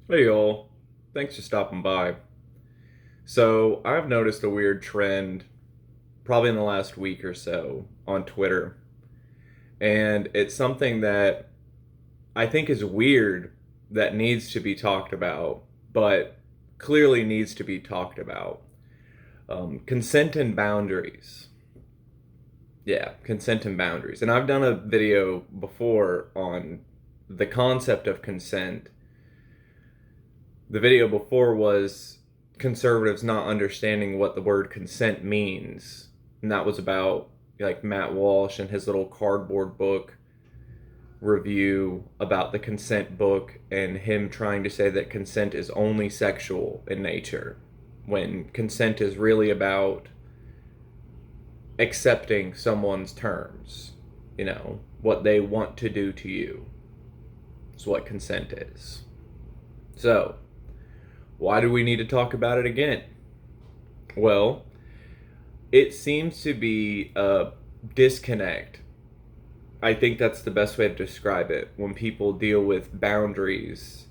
Hey y'all, thanks for stopping by. So, I've noticed a weird trend probably in the last week or so on Twitter, and it's something that I think is weird that needs to be talked about, but clearly needs to be talked about. Consent and boundaries. Yeah, consent and boundaries. And I've done a video before on the concept of consent. The video before was conservatives not understanding what the word consent means. And that was about like Matt Walsh and his little cardboard book review about the consent book and him trying to say that consent is only sexual in nature when consent is really about accepting someone's terms, what they want to do to you. Is what consent is. So, why do we need to talk about it again? Well, it seems to be a disconnect. I think that's the best way to describe it when people deal with boundaries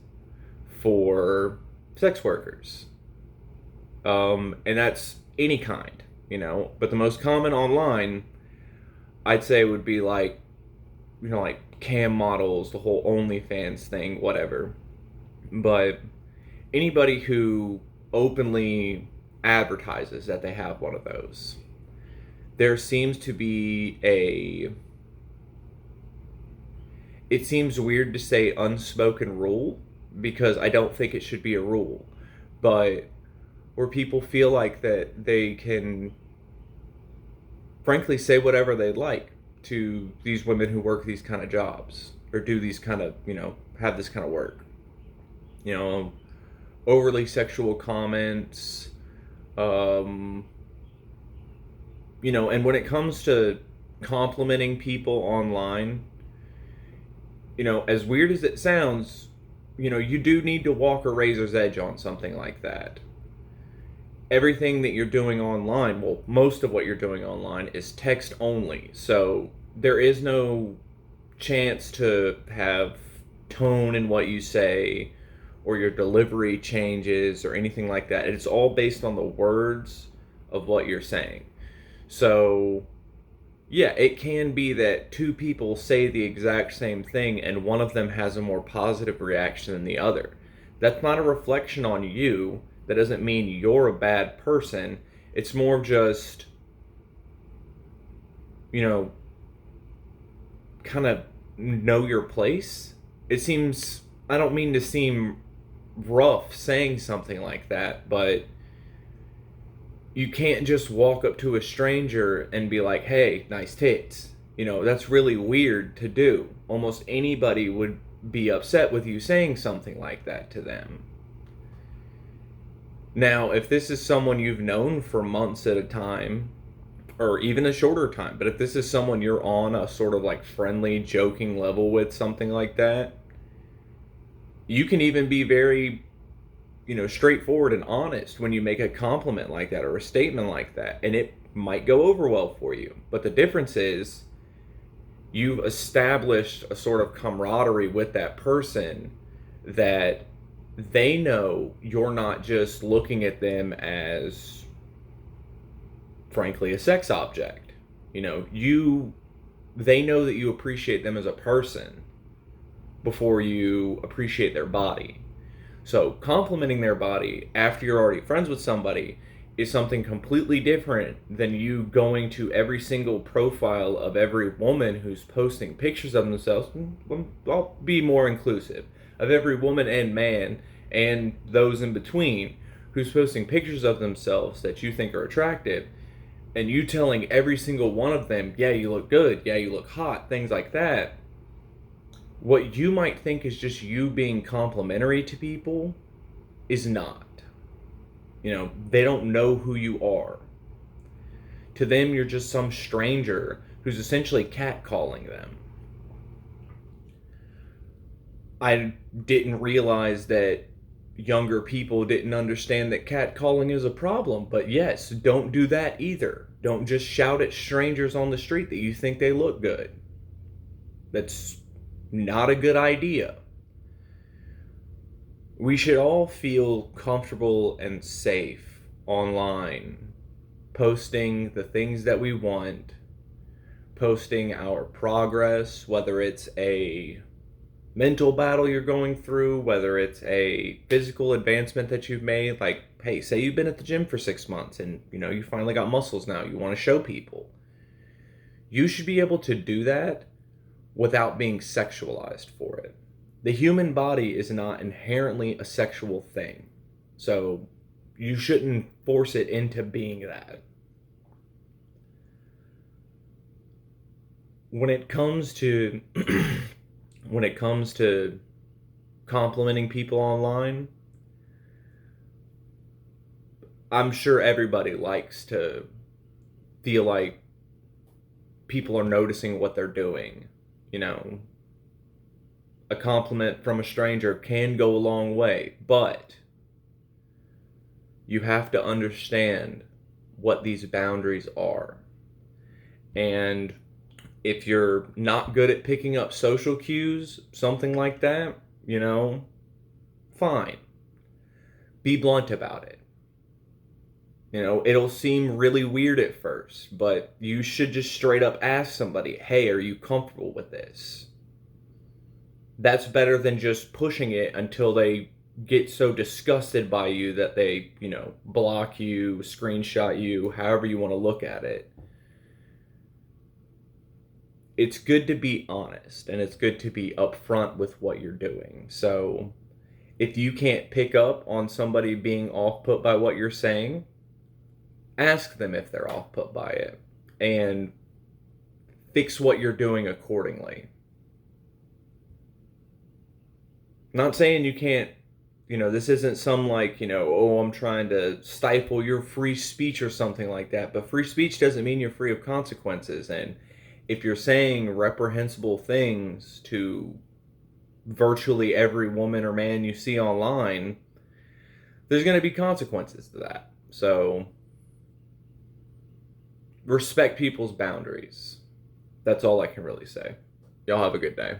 for sex workers. And that's any kind. But the most common online, I'd say, would be like cam models, the whole OnlyFans thing, whatever. But anybody who openly advertises that they have one of those, there seems to be it seems weird to say unspoken rule because I don't think it should be a rule, but where people feel like that they can frankly say whatever they like to these women who work these kind of jobs or do these kind of, have this kind of work. You know, overly sexual comments, um, and when it comes to complimenting people online, as weird as it sounds, you do need to walk a razor's edge on something like that. Everything that you're doing online, well, most of what you're doing online is text only. So there is no chance to have tone in what you say or your delivery changes or anything like that. It's all based on the words of what you're saying. So, yeah, it can be that two people say the exact same thing and one of them has a more positive reaction than the other. That's not a reflection on you. That doesn't mean you're a bad person. It's more just, you know, kind of know your place. It seems, I don't mean to seem rough saying something like that, but you can't just walk up to a stranger and be like, hey, nice tits. That's really weird to do. Almost anybody would be upset with you saying something like that to them. Now, if this is someone you've known for months at a time, or even a shorter time, but if this is someone you're on a sort of like friendly, joking level with, something like that, you can even be very, straightforward and honest when you make a compliment like that or a statement like that, and it might go over well for you. But the difference is you've established a sort of camaraderie with that person that they know you're not just looking at them as, frankly, a sex object. They know that you appreciate them as a person before you appreciate their body. So complimenting their body after you're already friends with somebody is something completely different than you going to every single profile of every woman who's posting pictures of themselves. I'll be more inclusive of every woman and man and those in between who's posting pictures of themselves that you think are attractive, and you telling every single one of them, yeah, you look good, yeah, you look hot, things like that. What you might think is just you being complimentary to people is not. They don't know who you are. To them, you're just some stranger who's essentially catcalling them. I didn't realize that younger people didn't understand that catcalling is a problem, but yes, don't do that either. Don't just shout at strangers on the street that you think they look good. That's not a good idea. We should all feel comfortable and safe online, posting the things that we want, posting our progress, whether it's a mental battle you're going through, whether it's a physical advancement that you've made. Like, hey, say you've been at the gym for 6 months and you finally got muscles now, you want to show people. You should be able to do that without being sexualized for it. The human body is not inherently a sexual thing. So you shouldn't force it into being that. When it comes to when it comes to complimenting people online, I'm sure everybody likes to feel like people are noticing what they're doing. You know, a compliment from a stranger can go a long way, but you have to understand what these boundaries are. And if you're not good at picking up social cues, something like that, fine. Be blunt about it. It'll seem really weird at first, but you should just straight up ask somebody, hey, are you comfortable with this? That's better than just pushing it until they get so disgusted by you that they, block you, screenshot you, however you want to look at it. It's good to be honest and it's good to be upfront with what you're doing. So if you can't pick up on somebody being off put by what you're saying, ask them if they're off put by it and fix what you're doing accordingly. Not saying you can't, this isn't some like, oh, I'm trying to stifle your free speech or something like that. But free speech doesn't mean you're free of consequences. And if you're saying reprehensible things to virtually every woman or man you see online, there's going to be consequences to that. So respect people's boundaries. That's all I can really say. Y'all have a good day.